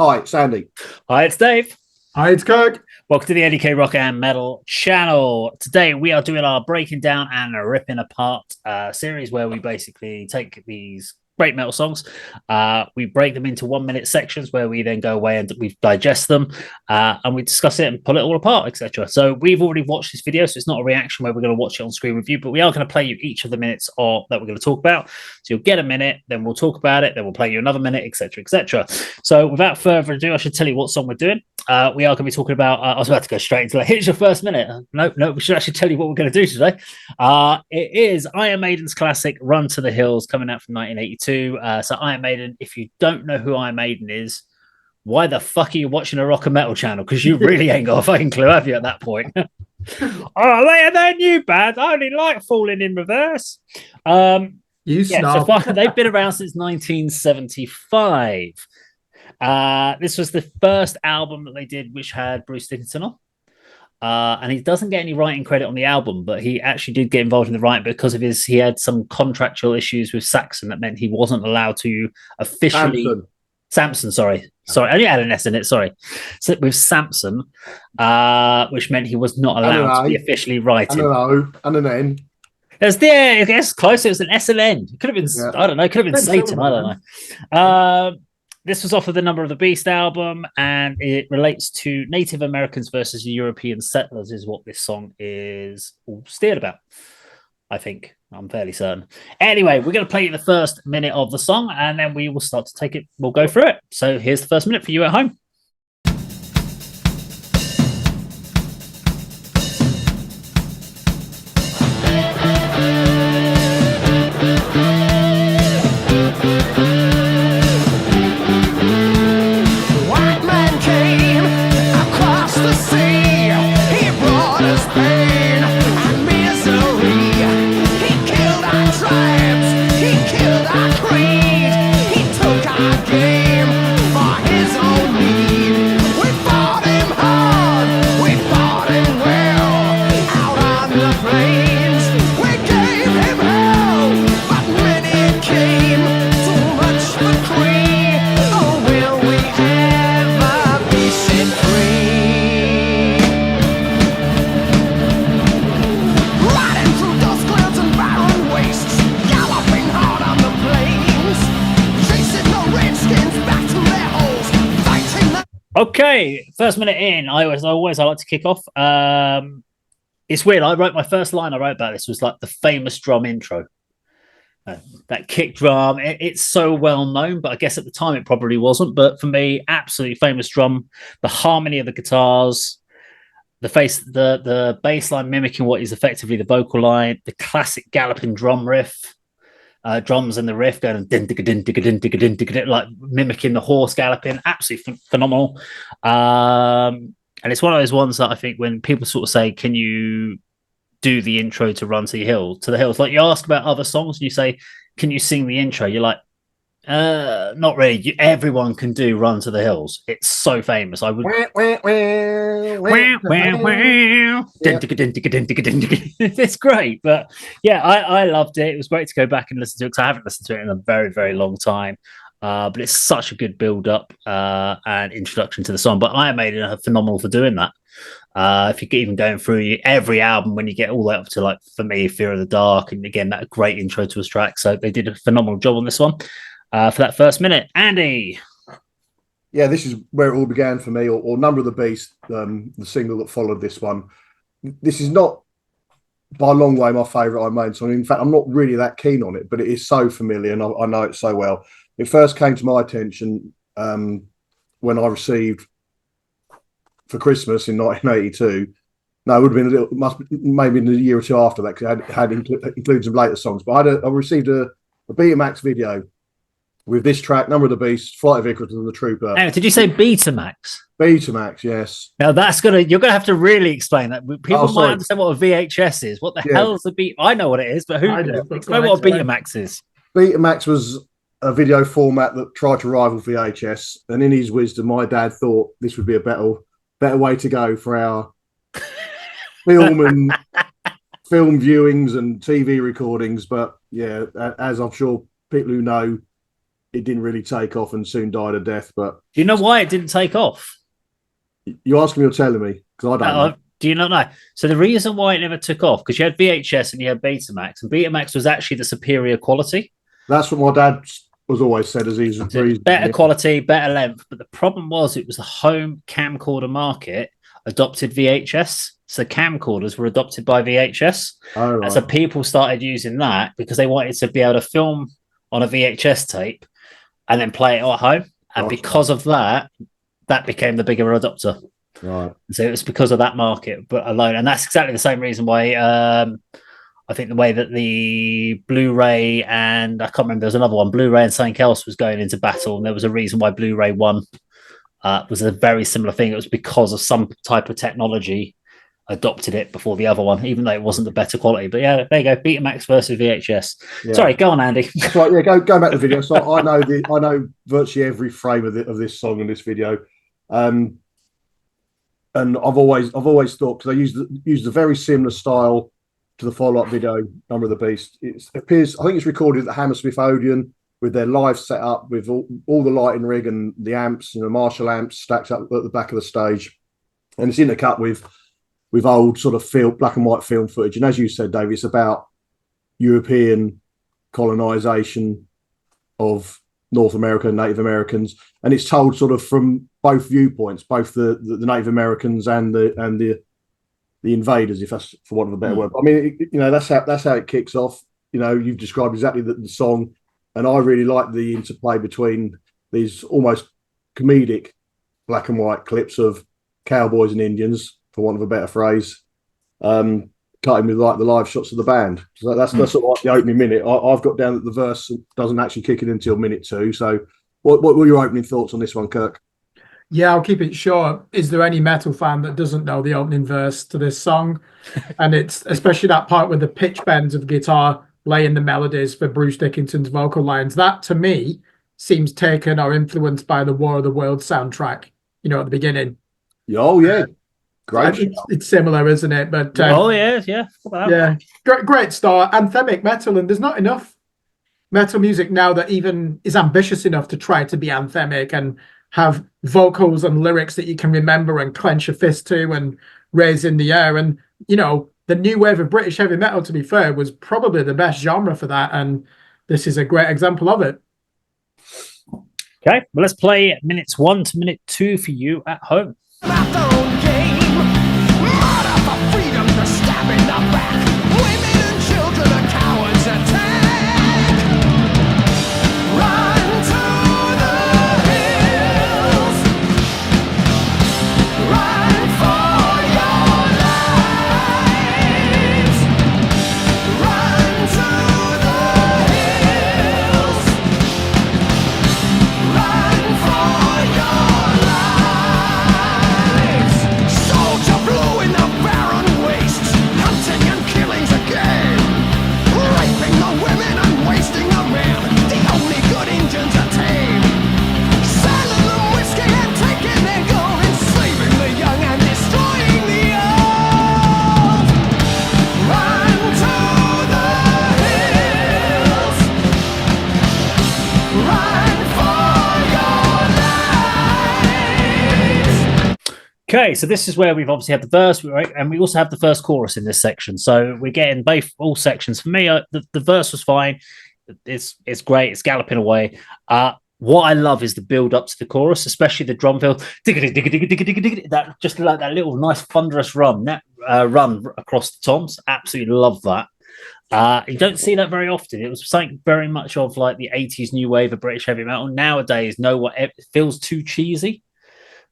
Hi, it's Andy. Hi, it's Dave. Hi, it's Kirk. Welcome to the A.D.K Rock and Metal channel. Today we are doing our breaking down and ripping apart series where we basically take these great metal songs, we break them into 1 minute sections where we then go away and we digest them and we discuss it and pull it all apart, etc. So we've already watched this video, so it's not a reaction where we're going to watch it on screen with you, but we are going to play you each of the minutes that we're going to talk about. So you'll get a minute, then we'll talk about it, then we'll play you another minute, etc., etc. So without further ado, I should tell you what song we're doing. We are going to be talking about. I was about to go straight into that. Here's your first minute. No, we should actually tell you what we're going to do today. It is Iron Maiden's classic "Run to the Hills," coming out from 1982. So Iron Maiden. If you don't know who Iron Maiden is, why the fuck are you watching a rock and metal channel? Because you really ain't got a fucking clue, have you? At that point. Oh, they're new band. I only like Falling in Reverse. You snob. So they've been around since 1975. This was the first album that they did, which had Bruce Dickinson on. And he doesn't get any writing credit on the album, but he actually did get involved in the writing because of he had some contractual issues with Saxon that meant he wasn't allowed to officially. Samson, sorry, I only had an S in it. Sorry, so with Samson, which meant he was not allowed to be officially writing. And an O and an N. I guess close. It was an S and N. It could have been. Yeah. I don't know. It could have been Satan. I don't know. This was off of the Number of the Beast album, and it relates to Native Americans versus European settlers, is what this song is all steered about. I think. I'm fairly certain. Anyway, we're going to play the first minute of the song, and then we will start to take it. We'll go through it. So here's the first minute for you at home. Okay, first minute in. I like to kick off. It's weird. I wrote my first line I wrote about this was like the famous drum intro. That kick drum, it's so well known, but I guess at the time it probably wasn't. But for me, absolutely famous drum. The harmony of the guitars, the bass line mimicking what is effectively the vocal line, the classic galloping drum riff. Drums and the riff going din digga din digga din digga din digga din, like mimicking the horse galloping, absolutely phenomenal. And it's one of those ones that I think when people sort of say, "Can you do the intro to Run to the Hills?" Like you ask about other songs and you say, "Can you sing the intro?" You're like, not really. Everyone can do Run to the Hills. It's so famous. I would. It's great, but yeah, I loved it. It was great to go back and listen to it because I haven't listened to it in a very, very long time. But it's such a good build up and introduction to the song. But Iron Maiden are phenomenal for doing that. If you get even going through every album, when you get all the way up to, like, for me, Fear of the Dark, and again that great intro to a track. So they did a phenomenal job on this one. For that first minute. Andy. Yeah, this is where it all began for me, or Number of the Beast, the single that followed this one. This is not by a long way my favourite Iron Maiden song. In fact, I'm not really that keen on it, but it is so familiar and I know it so well. It first came to my attention when I received for Christmas in 1982. No, it would have been maybe in a year or two after that, because it had included some later songs. But I received a Betamax video with this track, Number of the Beast, Flight of Icarus and the Trooper. Anyway, did you say Betamax? Betamax, you're gonna have to really explain that. People might understand what a VHS is. What the hell is a beat? I know what it is, but who explain what a Betamax is? Betamax was a video format that tried to rival VHS, and in his wisdom, my dad thought this would be a better way to go for our film viewings and TV recordings. But yeah, as I'm sure people who know it didn't really take off and soon died a death. But Do you know why it didn't take off? you asking me or telling me? Because I don't know. Do you not know? So the reason why it never took off, because you had VHS and you had Betamax, and Betamax was actually the superior quality. That's what my dad was always said as his reason. Better quality, better length. But the problem was it was the home camcorder market adopted VHS. So camcorders were adopted by VHS. Oh, right. And so people started using that because they wanted to be able to film on a VHS tape and then play it at home. And because of that, that became the bigger adopter. Right. So it was because of that market but alone. And that's exactly the same reason why I think the way that the Blu-ray and I can't remember, there's another one, Blu-ray and something else was going into battle. And there was a reason why Blu-ray won. Was a very similar thing. It was because of some type of technology adopted it before the other one, even though it wasn't the better quality. But yeah, there you go, Betamax versus VHS. Yeah. Sorry, go on, Andy. That's right. Yeah, go back to the video. So I know virtually every frame of this song and this video, and I've always thought, because I used a very similar style to the follow-up video, Number of the Beast. It appears, I think it's recorded at the Hammersmith Odeon with their live setup with all the lighting rig and the amps, Marshall amps stacked up at the back of the stage, and it's intercut with old sort of black and white film footage. And as you said, Dave, it's about European colonization of North America and Native Americans, and it's told sort of from both viewpoints, both the Native Americans and the invaders, if that's for want of a better word. I mean, that's how it kicks off. You've described exactly the song, and I really like the interplay between these almost comedic black and white clips of cowboys and Indians, for want of a better phrase, cutting with like the live shots of the band. So that's sort of like the opening minute. I've got down that the verse doesn't actually kick in until minute 2. So what were your opening thoughts on this one, Kirk? Yeah, I'll keep it short. Is there any metal fan that doesn't know the opening verse to this song? And it's especially that part with the pitch bends of guitar laying the melodies for Bruce Dickinson's vocal lines. That, to me, seems taken or influenced by the War of the Worlds soundtrack, at the beginning. Oh, yeah. Great. It's similar, isn't it? But yeah. Yeah. Great start. Anthemic metal, and there's not enough metal music now that even is ambitious enough to try to be anthemic and have vocals and lyrics that you can remember and clench your fist to and raise in the air. And, the new wave of British heavy metal, to be fair, was probably the best genre for that. And this is a great example of it. Okay, well, let's play minutes 1 to minute 2 for you at home. Okay, so this is where we've obviously had the verse, right? And we also have the first chorus in this section. So we're getting all sections. For me, the verse was fine. It's great. It's galloping away. What I love is the build up to the chorus, especially the drum fill. That just like that little nice thunderous run across the toms. Absolutely love that. You don't see that very often. It was something very much of like the 80s new wave of British heavy metal. Nowadays, it feels too cheesy.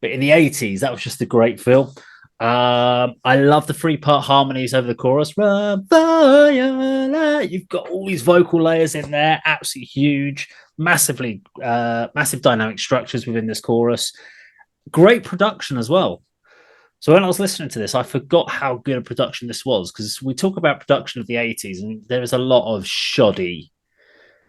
But in the 80s, that was just a great feel. I love the 3-part harmonies over the chorus. Run for your life. You've got all these vocal layers in there, absolutely huge, massive dynamic structures within this chorus. Great production as well. So when I was listening to this, I forgot how good a production this was, because we talk about production of the 80s, and there is a lot of shoddy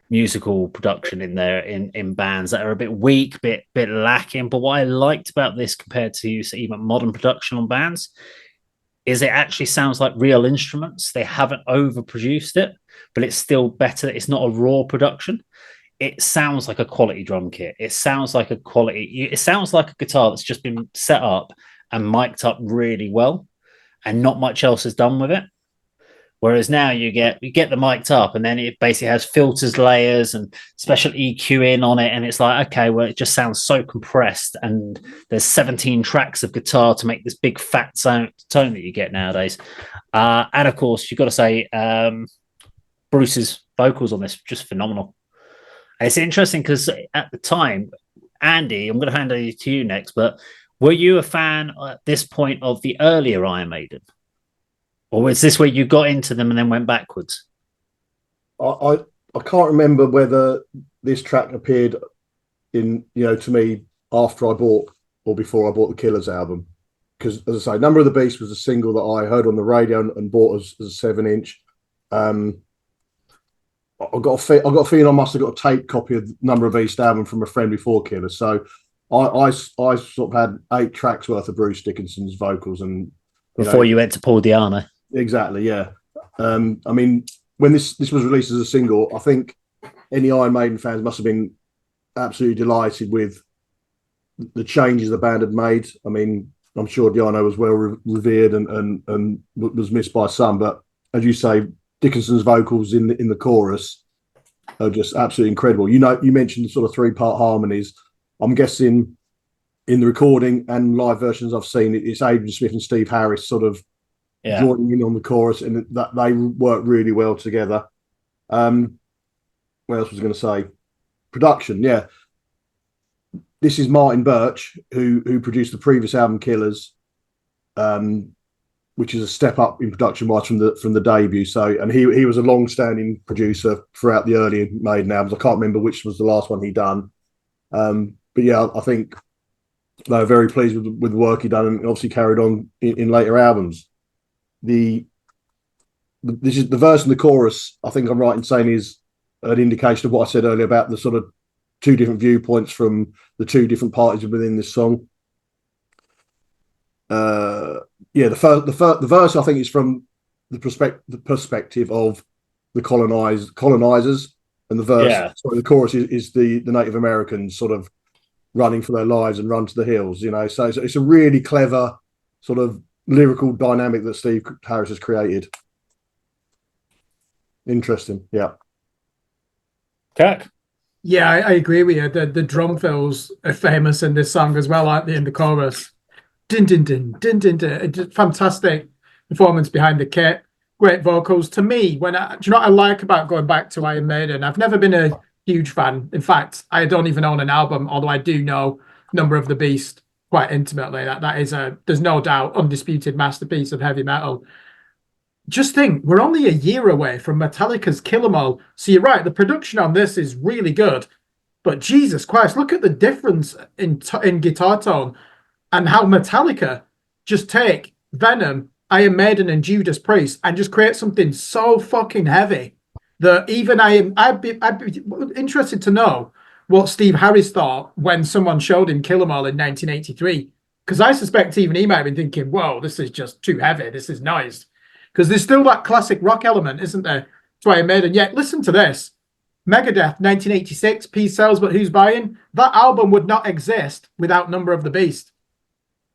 musical production in there in bands that are a bit weak, bit lacking. But what I liked about this compared to even modern production on bands is it actually sounds like real instruments. They haven't overproduced it, but it's still better. It's not a raw production. it sounds like a quality drum kit. It sounds like a guitar that's just been set up and mic'd up really well, and not much else is done with it. Whereas now you get the mic'd up, and then it basically has filters, layers, and special EQ in on it, and it's like, okay, well, it just sounds so compressed, and there's 17 tracks of guitar to make this big fat tone that you get nowadays. And of course, you've got to say Bruce's vocals on this just phenomenal. And it's interesting because at the time, Andy, I'm going to hand it to you next, but were you a fan at this point of the earlier Iron Maiden? Or was this where you got into them and then went backwards? I can't remember whether this track appeared in, to me after I bought or before I bought the Killers album. Because, as I say, Number of the Beast was a single that I heard on the radio and bought as a 7-inch. I got a feeling I must have got a tape copy of the Number of the Beast album from a friend before Killers. So I sort of had 8 tracks worth of Bruce Dickinson's vocals. And before you went to Paul Di'Anno. Exactly, yeah. I mean, when this was released as a single, I think any Iron Maiden fans must have been absolutely delighted with the changes the band had made. I mean, I'm sure Di'Anno was well revered and was missed by some, but as you say, Dickinson's vocals in the chorus are just absolutely incredible. You mentioned the sort of 3-part harmonies. I'm guessing in the recording and live versions I've seen, it's Adrian Smith and Steve Harris sort of joining in on the chorus, and that they work really well together. What else was I going to say? Production, yeah. This is Martin Birch, who produced the previous album Killers, which is a step up in production wise from the debut. So, and he was a long-standing producer throughout the early Maiden albums. I can't remember which was the last one he done, but yeah, I think they were very pleased with the work he done, and obviously carried on in later albums. This is the verse and the chorus. I think I'm right in saying is an indication of what I said earlier about the sort of 2 different viewpoints from the 2 different parties within this song. The verse I think is from the perspective of the colonizers, and the verse, the chorus is the Native Americans sort of running for their lives and run to the hills. So it's a really clever sort of lyrical dynamic that Steve Harris has created. Interesting, yeah. Kirk? Yeah, I agree with you. The drum fills are famous in this song as well, aren't they, in the chorus? Din, din, din, din, din, din. Just fantastic performance behind the kit. Great vocals. To me, do you know what I like about going back to Iron Maiden? I've never been a huge fan. In fact, I don't even own an album, although I do know Number of the Beast quite intimately. That is there's no doubt, undisputed masterpiece of heavy metal. Just think, we're only a year away from Metallica's Kill 'Em All. So you're right, the production on this is really good. But Jesus Christ, look at the difference in guitar tone, and how Metallica just take Venom, Iron Maiden, and Judas Priest and just create something so fucking heavy that even I'd be interested to know what Steve Harris thought when someone showed him Kill 'Em All in 1983. Because I suspect even he might have been thinking, whoa, this is just too heavy. This is noise. Because there's still that classic rock element, isn't there, to Iron Maiden? Yet, listen to this. Megadeth, 1986, Peace Sells, But Who's Buying? That album would not exist without Number of the Beast.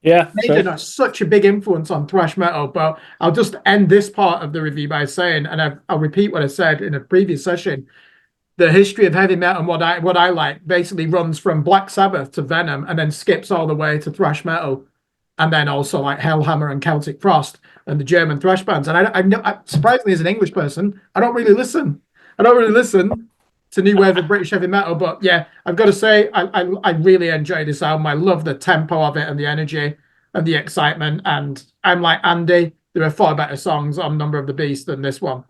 Yeah. Maiden are such a big influence on thrash metal, but I'll just end this part of the review by saying, and I'll repeat what I said in a previous session, the history of heavy metal and what I like basically runs from Black Sabbath to Venom and then skips all the way to thrash metal, and then also like Hellhammer and Celtic Frost and the German thrash bands. And I surprisingly, as an English person, I don't really listen to new wave of British heavy metal. But yeah, I've got to say, I really enjoy this album. I love the tempo of it and the energy and the excitement. And I'm like Andy, there are far better songs on Number of the Beast than this one.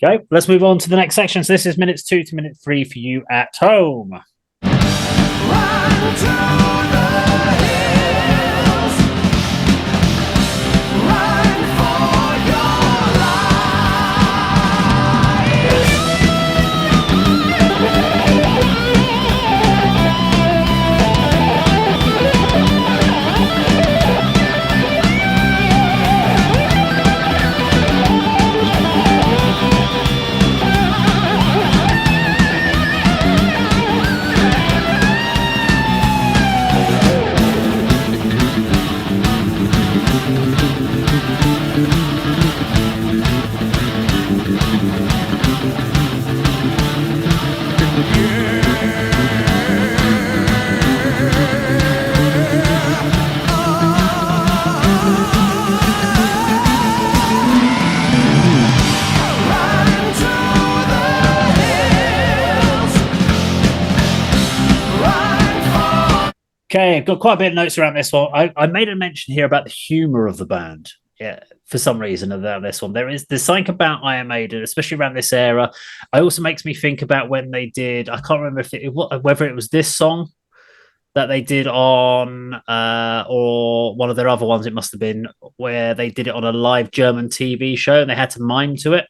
Okay, let's move on to the next section. So this is minutes 2 to minute 3 for you at home. Run to the hills. Run for your Okay, I've got quite a bit of notes around this one. I made a mention here about the humor of the band. Yeah, for some reason about this one. There's something about Iron Maiden, especially around this era. It also makes me think about when they did. I can't remember whether it was this song that they did on or one of their other ones. It must have been where they did it on a live German TV show and they had to mime to it.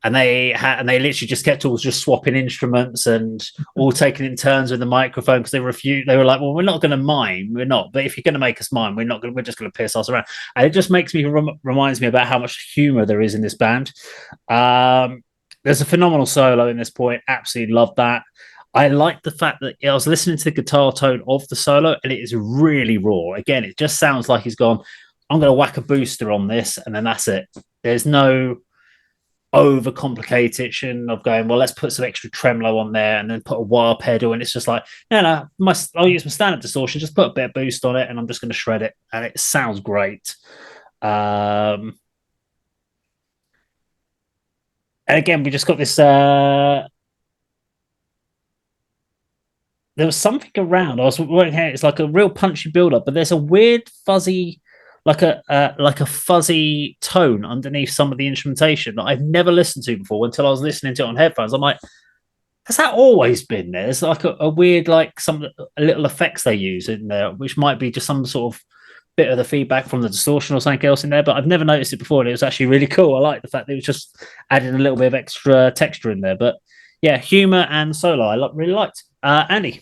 And they literally just kept all just swapping instruments and all taking in turns with the microphone because they were like, well, we're not going to mime, we're not. But if you're going to make us mime, we're just going to piss us around. And it just makes me reminds me about how much humor there is in this band. There's a phenomenal solo in this point. Absolutely love that. I like the fact that I was listening to the guitar tone of the solo and it is really raw. Again, it just sounds like he's gone, I'm going to whack a booster on this and then that's it. There's no overcomplication of going, well, let's put some extra tremolo on there and then put a wah pedal. And it's just like, no, I'll use my standard distortion, just put a bit of boost on it and I'm just going to shred it. And it sounds great. And again, we just got this, there was something around, I was working here, it's like a real punchy build up, but there's a weird fuzzy, like a fuzzy tone underneath some of the instrumentation that I've never listened to before until I was listening to it on headphones. I'm like, has that always been there? There's like a weird, like some little effects they use in there, which might be just some sort of bit of the feedback from the distortion or something else in there, but I've never noticed it before. And it was actually really cool. I like the fact that it was just adding a little bit of extra texture in there. But yeah, humor and solo, I really liked. Andy.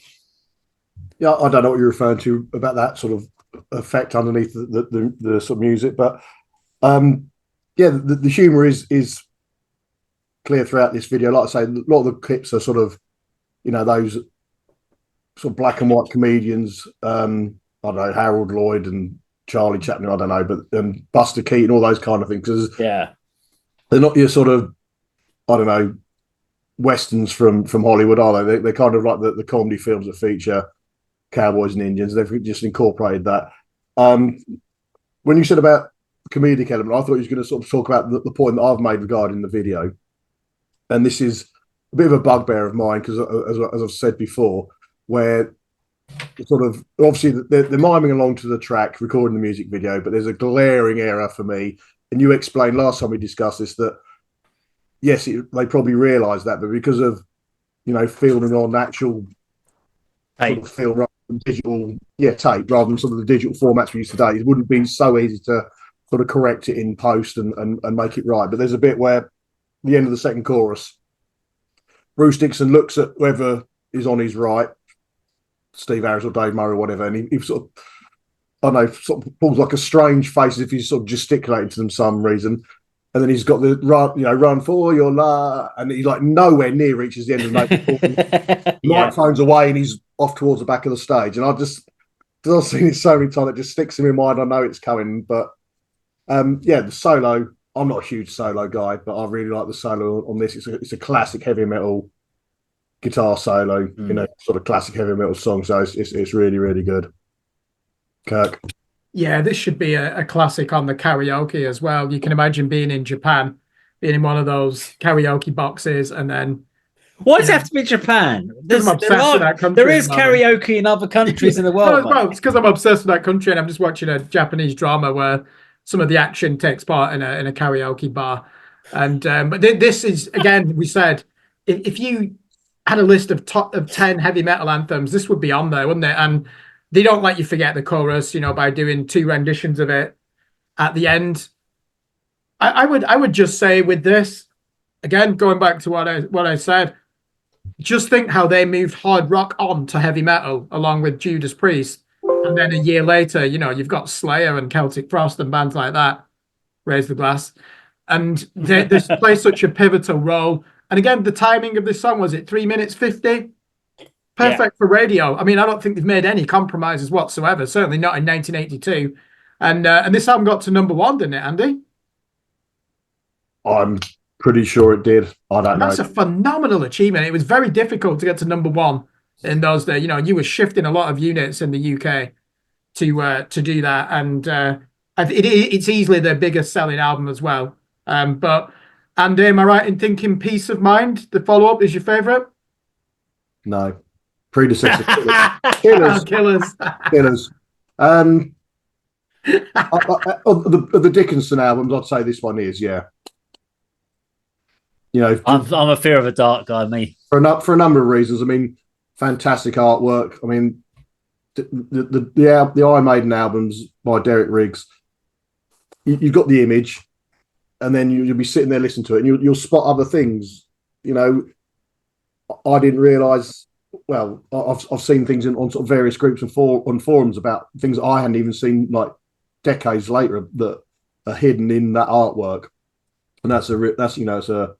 Yeah, I don't know what you're referring to about that sort of effect underneath the sort of music, but yeah, the humor is clear throughout this video. Like I say, a lot of the clips are sort of, those sort of black and white comedians. I don't know, Harold Lloyd and Charlie Chaplin. I don't know, but Buster Keaton, all those kind of things. Yeah, they're not your sort of, I don't know, westerns from Hollywood, are they? They're kind of like the comedy films that feature cowboys and Indians. They've just incorporated that. When you said about the comedic element, I thought you were going to sort of talk about the point that I've made regarding the video. And this is a bit of a bugbear of mine because, as I've said before, where sort of obviously they're miming along to the track, recording the music video, but there's a glaring error for me. And you explained last time we discussed this that yes, they probably realised that, but because of filming on actual sort of film rather than digital, tape rather than some of the digital formats we use today, it wouldn't be so easy to sort of correct it in post and make it right. But there's a bit where the end of the second chorus, Bruce Dickinson looks at whoever is on his right, Steve Harris or Dave Murray or whatever, and he sort of, I don't know, sort of pulls like a strange face as if he's sort of gesticulating to them some reason. And then he's got the run for your la, and he's like nowhere near reaches the end of the note. Microphone's away, and he's off towards the back of the stage. And I've seen it so many times it just sticks in my mind. I know it's coming, but the solo. I'm not a huge solo guy, but I really like the solo on this. It's a classic heavy metal guitar solo, sort of classic heavy metal song. So it's really, really good. Kirk. Yeah, this should be a classic on the karaoke as well. You can imagine being in Japan, being in one of those karaoke boxes, and then. Why does it have to be Japan? I'm obsessed with that country. There is karaoke in other countries in the world. Well, it's because I'm obsessed with that country, and I'm just watching a Japanese drama where some of the action takes part in a karaoke bar. And but this is, again, we said, if you had a list of top of 10 heavy metal anthems, this would be on there, wouldn't it? And they don't let you forget the chorus, by doing 2 renditions of it at the end. I would just say with this, again, going back to what I said, just think how they moved hard rock on to heavy metal along with Judas Priest. And then a year later, you've got Slayer and Celtic Frost and bands like that. Raise the glass. And they play such a pivotal role. And again, the timing of this song, was it 3 minutes 50? Perfect for radio. I mean, I don't think they've made any compromises whatsoever. Certainly not in 1982. And this album got to #1, didn't it, Andy? I'm pretty sure it did. I don't know. That's a phenomenal achievement. It was very difficult to get to #1 in those days. You were shifting a lot of units in the UK to do that. And it's easily their biggest selling album as well. But Andy, am I right in thinking Peace of Mind, the follow-up, is your favourite? No. predecessor. Oh, Killers. killers. Killers. Of the Dickinson albums, I'd say this one is, yeah. You know, I'm a Fear of a Dark guy, me. for a number of reasons. I mean, fantastic artwork. I mean, the Iron Maiden albums by Derek Riggs. You've got the image, and then you'll be sitting there listening to it, and you'll spot other things. You know, I didn't realise. Well, I've seen things on sort of various groups and on forums about things that I hadn't even seen like decades later that are hidden in that artwork, and it's a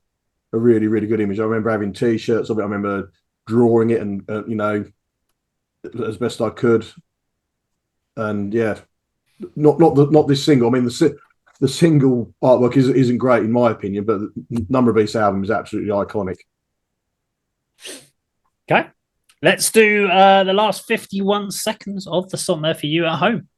really, really good image. I remember having T-shirts of it. I remember drawing it and you know, as best I could. And yeah, not this single. I mean, the single artwork isn't great in my opinion, but the Number of Beast album is absolutely iconic. Okay, let's do the last 51 seconds of the song there for you at home.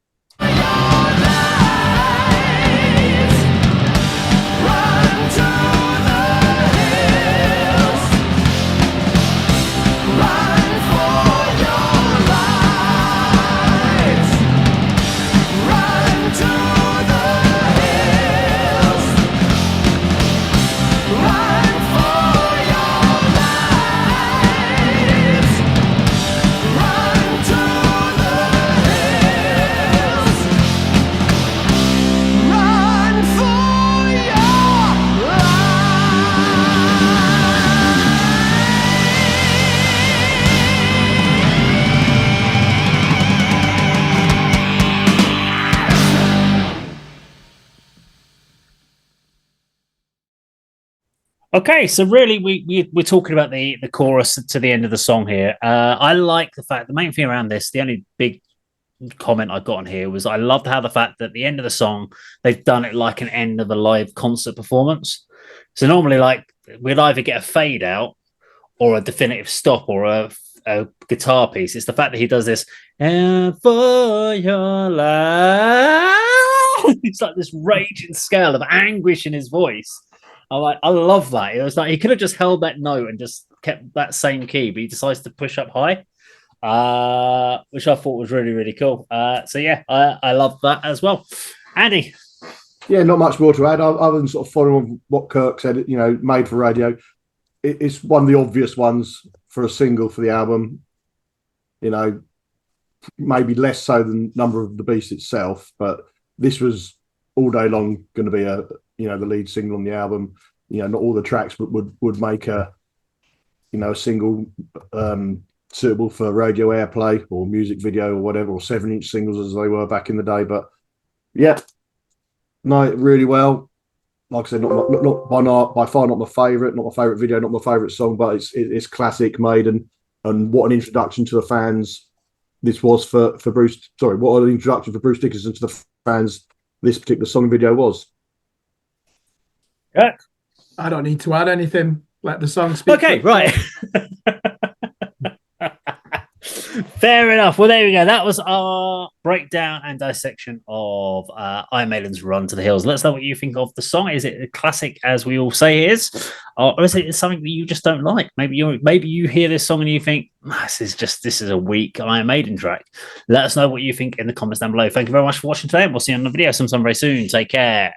Okay, so really, we're talking about the chorus to the end of the song here. I like the fact the main thing around this, the only big comment I got on here was I loved how the fact that at the end of the song they've done it like an end of a live concert performance. So normally, like we'd either get a fade out or a definitive stop or a guitar piece. It's the fact that he does this and for your life. It's like this raging scale of anguish in his voice. I love that. It was like he could have just held that note and just kept that same key, but he decides to push up high, which I thought was really, really cool. So yeah, I love that as well. Andy. Yeah, not much more to add other than sort of following on what Kirk said. You know, made for radio. It's one of the obvious ones for a single for the album. You know, maybe less so than Number of the Beast itself, but this was all day long going to be the lead single on the album. You know, not all the tracks would make a single suitable for radio airplay or music video or whatever, or 7-inch singles as they were back in the day. But yeah, no, really well. Like I said, not by far not my favourite video, not my favourite song, but it's classic Maiden, and what an introduction to the fans this was for Bruce. Sorry, what an introduction for Bruce Dickinson to the fans this particular song and video was. Yeah. I don't need to add anything. Let the song speak. Okay, right. Fair enough. Well, there we go. That was our breakdown and dissection of Iron Maiden's Run to the Hills. Let us know what you think of the song. Is it a classic, as we all say it is, or is it something that you just don't like? Maybe you hear this song and you think this is a weak Iron Maiden track. Let us know what you think in the comments down below. Thank you very much for watching today, and we'll see you on the video sometime very soon. Take care.